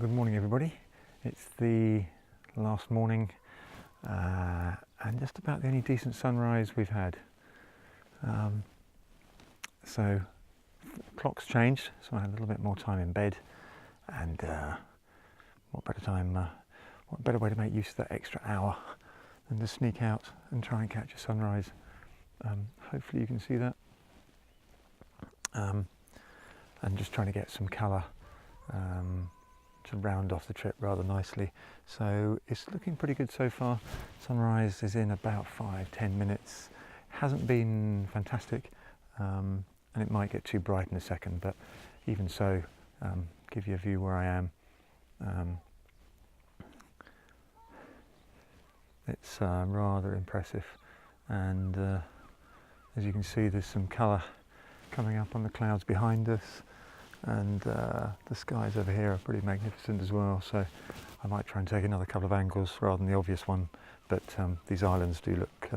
Good morning everybody. It's the last morning and just about the only decent sunrise we've had. So clock's changed, so I had a little bit more time in bed, and what better way to make use of that extra hour than to sneak out and try and catch a sunrise. Hopefully you can see that. And just trying to get some colour to round off the trip rather nicely. So it's looking pretty good so far. Sunrise is in about 5-10 minutes. Hasn't been fantastic, and it might get too bright in a second, but even so, give you a view where I am. It's rather impressive, and as you can see, there's some colour coming up on the clouds behind us, and the skies over here are pretty magnificent as well, so I might try and take another couple of angles rather than the obvious one, but these islands do look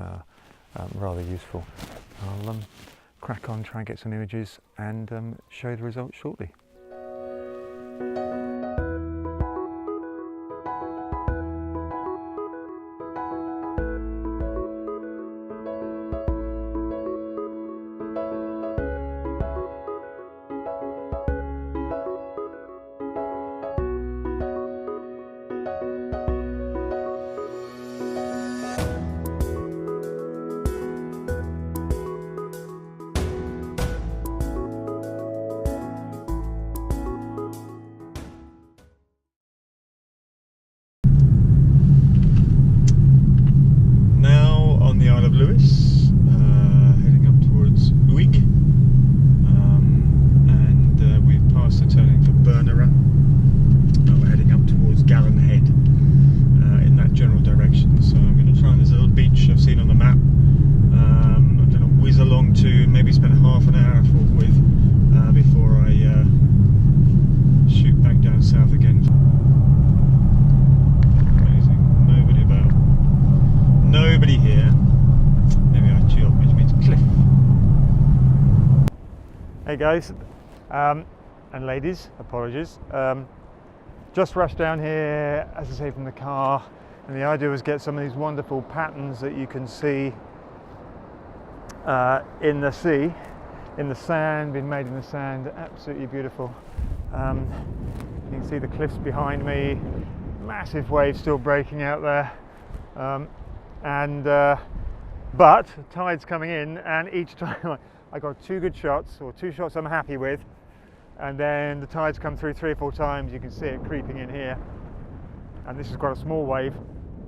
rather useful. I'll crack on, try and get some images and show the results shortly. Hey guys, and ladies, apologies. Just rushed down here, as I say, from the car, and the idea was get some of these wonderful patterns that you can see in the sea, in the sand, being made in the sand, absolutely beautiful. You can see the cliffs behind me, massive waves still breaking out there, but the tide's coming in, and each time I got two good shots, or two shots I'm happy with, and then the tide's come through 3 or 4 times. You can see it creeping in here, and this is quite a small wave,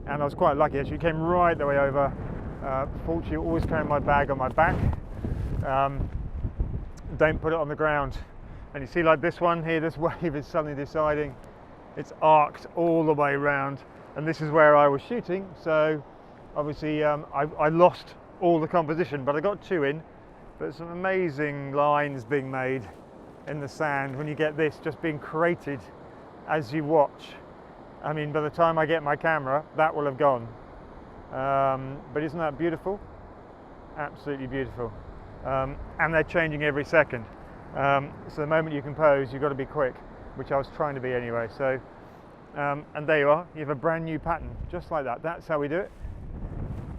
and I was quite lucky actually. It came right the way over. Fortunately, always carrying my bag on my back. Don't put it on the ground. And you see, like this one here, this wave is suddenly deciding it's arced all the way around, and this is where I was shooting, so obviously I lost all the composition, but I got 2 in. But some amazing lines being made in the sand when you get this just being created as you watch. I mean, by the time I get my camera, that will have gone. But isn't that beautiful? Absolutely beautiful. And they're changing every second. So the moment you compose, you've got to be quick, which I was trying to be anyway. So, and there you are. You have a brand new pattern, just like that. That's how we do it.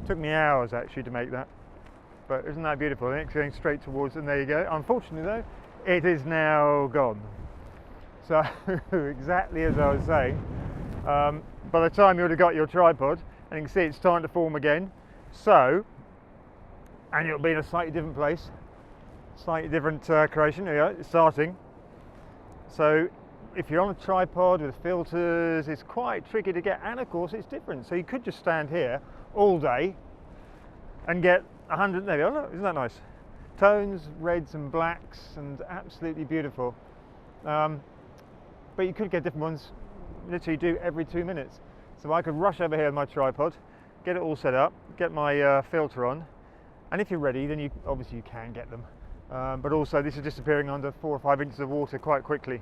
Took me hours actually to make that. But isn't that beautiful? And it's going straight towards, and there you go. Unfortunately though, it is now gone. So exactly as I was saying, by the time you would have got your tripod, and you can see it's starting to form again. So, and it'll be in a slightly different place, slightly different creation. There you go, it's starting. So if you're on a tripod with filters, it's quite tricky to get, and of course it's different. So you could just stand here all day and get 100, there we go, look, isn't that nice? Tones, reds and blacks, and absolutely beautiful. But you could get different ones, literally do every 2 minutes. So I could rush over here with my tripod, get it all set up, get my filter on, and if you're ready, then obviously you can get them. But also this is disappearing under 4 or 5 inches of water quite quickly.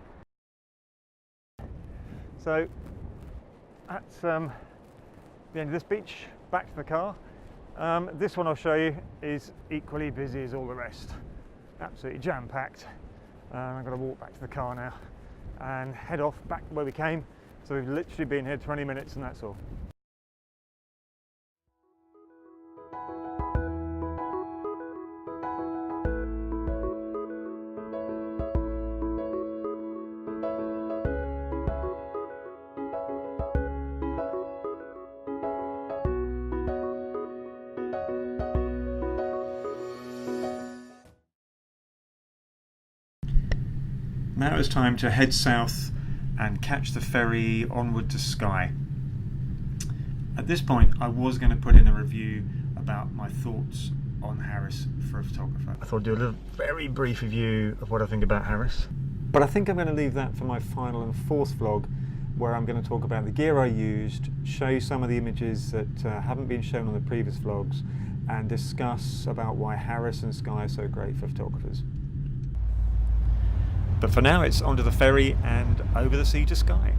So that's the end of this beach, back to the car. This one I'll show you is equally busy as all the rest. Absolutely jam-packed. I've got to walk back to the car now and head off back where we came. So we've literally been here 20 minutes and that's all. Now it's time to head south and catch the ferry onward to Skye. At this point I was going to put in a review about my thoughts on Harris for a photographer. I thought I'd do a little very brief review of what I think about Harris. But I think I'm going to leave that for my final and fourth vlog, where I'm going to talk about the gear I used, show you some of the images that haven't been shown on the previous vlogs, and discuss about why Harris and Skye are so great for photographers. But for now, it's onto the ferry and over the sea to Skye.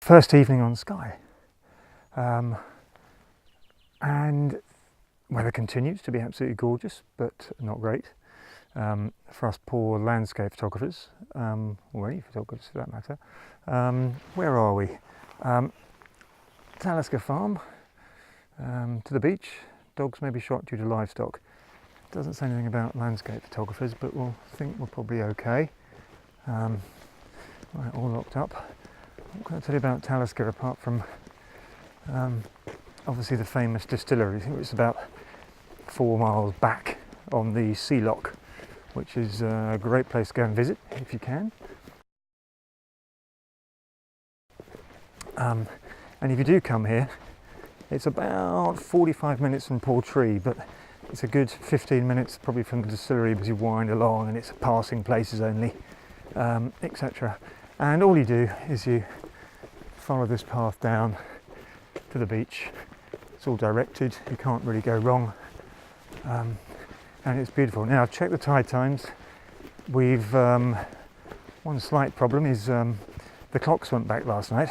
First evening on Skye, and weather continues to be absolutely gorgeous, but not great for us poor landscape photographers, or any photographers for that matter. Where are we? Talisker farm, to the beach. Dogs may be shot due to livestock. Doesn't say anything about landscape photographers, but we'll think we're probably okay. Right, all locked up. What can I tell you about Talisker apart from obviously the famous distillery? I think it's about 4 miles back on the sea lock, which is a great place to go and visit if you can. And if you do come here, it's about 45 minutes from Portree, but it's a good 15 minutes probably from the distillery as you wind along, and it's passing places only, etc. And all you do is you follow this path down to the beach. It's all directed, you can't really go wrong, and it's beautiful. Now I've checked the tide times. We've one slight problem is the clocks went back last night,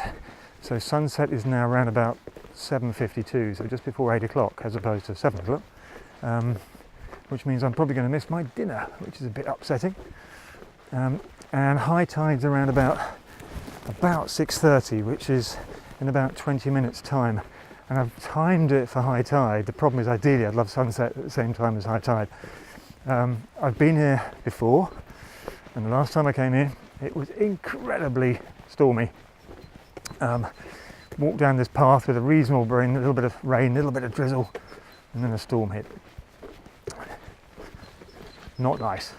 so sunset is now around about 7:52, so just before 8 o'clock as opposed to 7 o'clock, which means I'm probably going to miss my dinner, which is a bit upsetting. And high tide's around about 6:30, which is in about 20 minutes time, and I've timed it for high tide. The problem is ideally I'd love sunset at the same time as high tide. I've been here before, and the last time I came here it was incredibly stormy. Walked down this path with a reasonable rain, a little bit of rain, a little bit of drizzle, and then a storm hit. Not nice.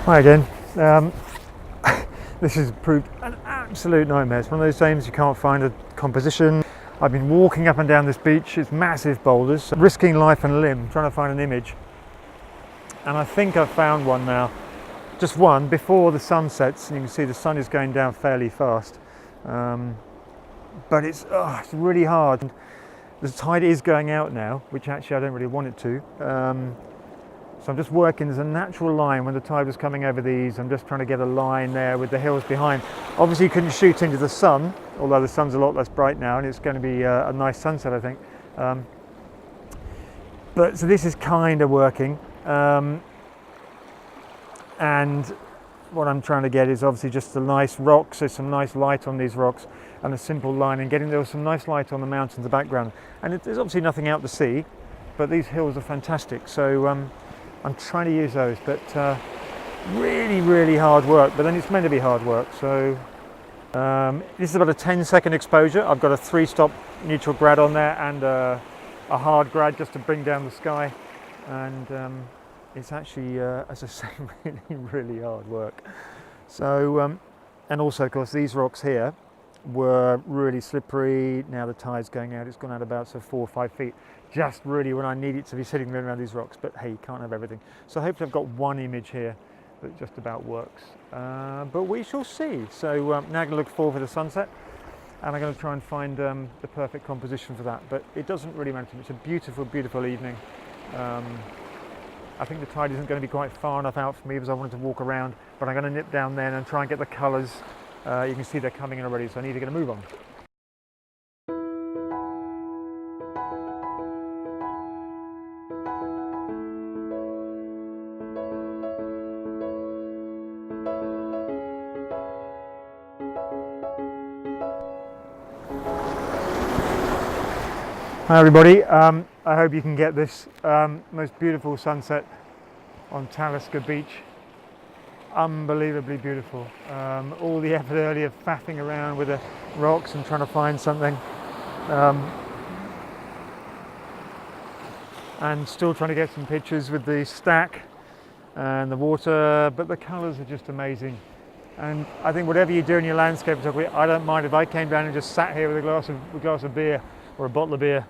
Hi again. This has proved an absolute nightmare. It's one of those times you can't find a composition. I've been walking up and down this beach, it's massive boulders, risking life and limb trying to find an image. And I think I've found one now. Just one before the sun sets, and you can see the sun is going down fairly fast. but it's really hard. The tide is going out now, which actually I don't really want it to. So I'm just working, there's a natural line when the tide was coming over these. I'm just trying to get a line there with the hills behind. Obviously you couldn't shoot into the sun, although the sun's a lot less bright now and it's going to be a nice sunset, I think. But so this is kind of working. And what I'm trying to get is obviously just a nice rocks, so some nice light on these rocks and a simple line, and getting there was some nice light on the mountains in the background. And there's obviously nothing out to sea, but these hills are fantastic. So I'm trying to use those, but really, really hard work. But then it's meant to be hard work. So this is about a 10-second exposure. I've got a 3-stop neutral grad on there and a hard grad just to bring down the sky. And it's actually, as I say, really, really hard work. So, and also, of course, these rocks here were really slippery. Now the tide's going out. It's gone out about 4 or 5 feet. Just really when I need it to be sitting there around these rocks. But hey, you can't have everything. So hopefully I've got one image here that just about works. But we shall see. So now I'm going to look forward to the sunset. And I'm going to try and find the perfect composition for that. But it doesn't really matter to me. It's a beautiful, beautiful evening. I think the tide isn't going to be quite far enough out for me because I wanted to walk around, but I'm going to nip down there and try and get the colours. You can see they're coming in already, so I need to get a move on. Hi everybody, I hope you can get this most beautiful sunset on Talisker beach. Unbelievably beautiful. All the effort earlier faffing around with the rocks and trying to find something, and still trying to get some pictures with the stack and the water, but the colours are just amazing. And I think whatever you do in your landscape photography, I don't mind if I came down and just sat here with a glass of beer or a bottle of beer.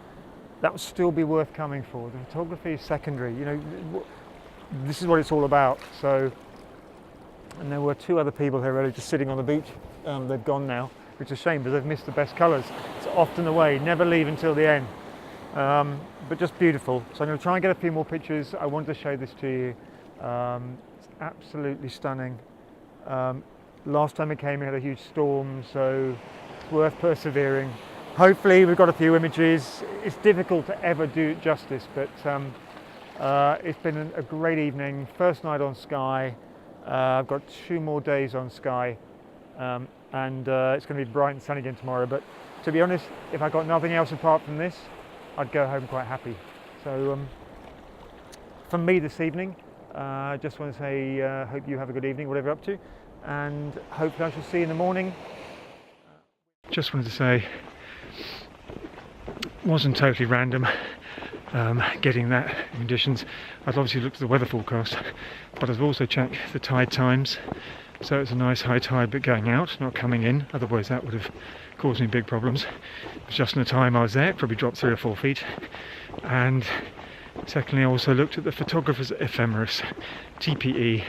That would still be worth coming for. The photography is secondary, you know, this is what it's all about. So, and there were 2 other people here really just sitting on the beach. They've gone now, which is a shame because they've missed the best colours. It's often the way, never leave until the end. But just beautiful. So I'm going to try and get a few more pictures. I wanted to show this to you. It's absolutely stunning. Last time it came, we had a huge storm, so it's worth persevering. Hopefully we've got a few images. It's difficult to ever do it justice, but it's been a great evening. First night on Skye. I've got 2 more days on Skye, and it's going to be bright and sunny again tomorrow. But to be honest, if I got nothing else apart from this, I'd go home quite happy. So from me this evening, I just want to say hope you have a good evening, whatever you're up to, and hopefully I shall see you in the morning. Just wanted to say, wasn't totally random getting that conditions. I'd obviously looked at the weather forecast, but I've also checked the tide times, so it's a nice high tide but going out, not coming in, otherwise that would have caused me big problems. It was just in the time I was there, it probably dropped 3 or 4 feet. And secondly, I also looked at the photographer's ephemeris, TPE,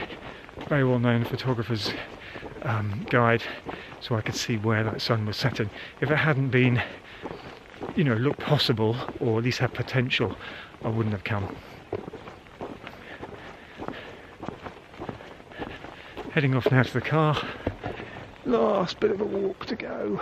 very well known photographer's guide, so I could see where that sun was setting. If it hadn't been, you know, looked possible, or at least had potential, I wouldn't have come. Heading off now to the car. Last bit of a walk to go.